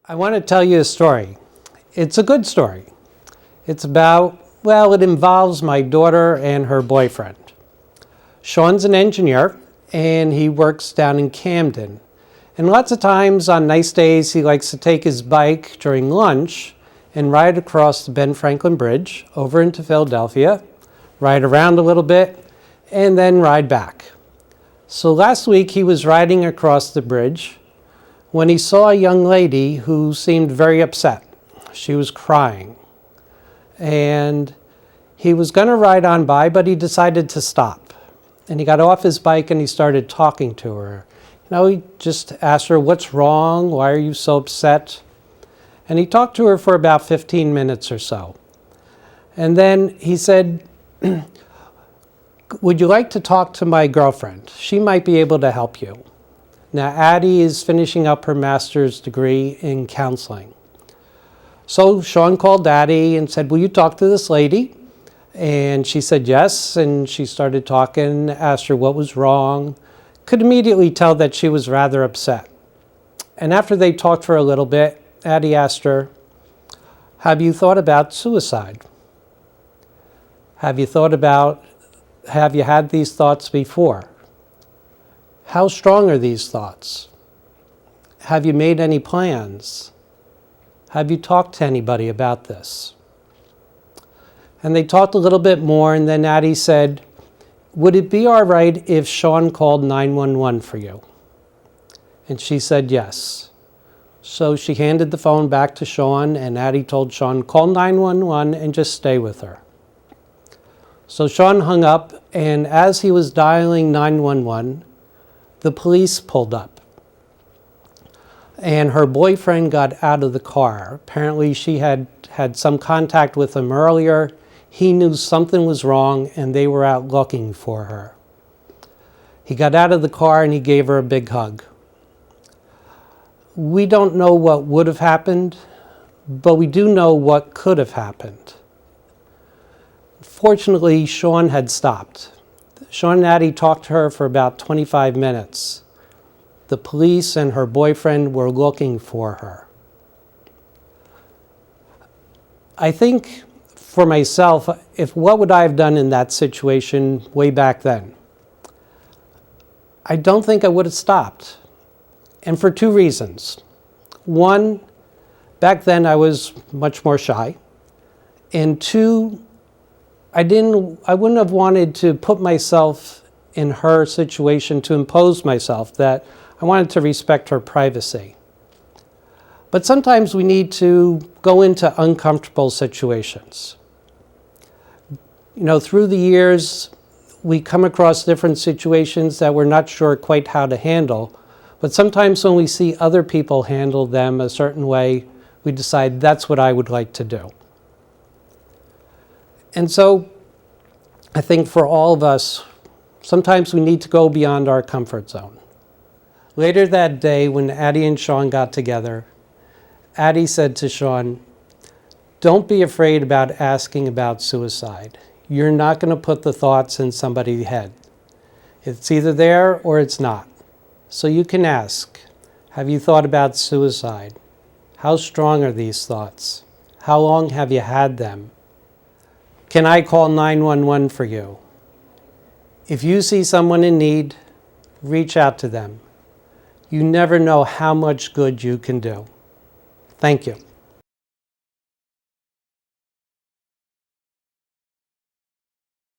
I want to tell you a story. It's a good story. It's about, well, it involves my daughter and her boyfriend. Sean's an engineer and he works down in Camden. And lots of times on nice days, he likes to take his bike during lunch and ride across the Ben Franklin Bridge over into Philadelphia, ride around a little bit, and then ride back. So last week he was riding across the bridge when he saw a young lady who seemed very upset. She was crying. And he was going to ride on by, but he decided to stop. And he got off his bike and he started talking to her. He just asked her, "What's wrong? Why are you so upset?" And he talked to her for about 15 minutes or so. And then he said, "Would you like to talk to my girlfriend? She might be able to help you." Now, Addie is finishing up her master's degree in counseling. So Sean called Addie and said, "Will you talk to this lady?" And she said yes, and she started talking, asked her what was wrong, could immediately tell that she was rather upset. And after they talked for a little bit, Addie asked her, "Have you thought about suicide? Have you had these thoughts before? How strong are these thoughts? Have you made any plans? Have you talked to anybody about this?" And they talked a little bit more, and then Addie said, "Would it be all right if Sean called 911 for you?" And she said yes. So she handed the phone back to Sean, and Addie told Sean, "Call 911 and just stay with her." So Sean hung up, and as he was dialing 911, the police pulled up. And her boyfriend got out of the car. Apparently she had had some contact with him earlier. He knew something was wrong and they were out looking for her. He got out of the car and he gave her a big hug. We don't know what would have happened, but we do know what could have happened. Fortunately, Sean had stopped. Sean and Addie talked to her for about 25 minutes. The police and her boyfriend were looking for her. I think for myself, what would I have done in that situation way back then? I don't think I would have stopped. And for two reasons. One, back then I was much more shy. And two, I wouldn't have wanted to put myself in her situation to impose myself, that I wanted to respect her privacy. But sometimes we need to go into uncomfortable situations. Through the years, we come across different situations that we're not sure quite how to handle. But sometimes when we see other people handle them a certain way, we decide that's what I would like to do. And so I think for all of us, sometimes we need to go beyond our comfort zone. Later that day, when Addie and Sean got together, Addie said to Sean, "Don't be afraid about asking about suicide. You're not going to put the thoughts in somebody's head. It's either there or it's not. So you can ask, have you thought about suicide? How strong are these thoughts? How long have you had them? Can I call 911 for you? If you see someone in need, reach out to them. You never know how much good you can do." Thank you.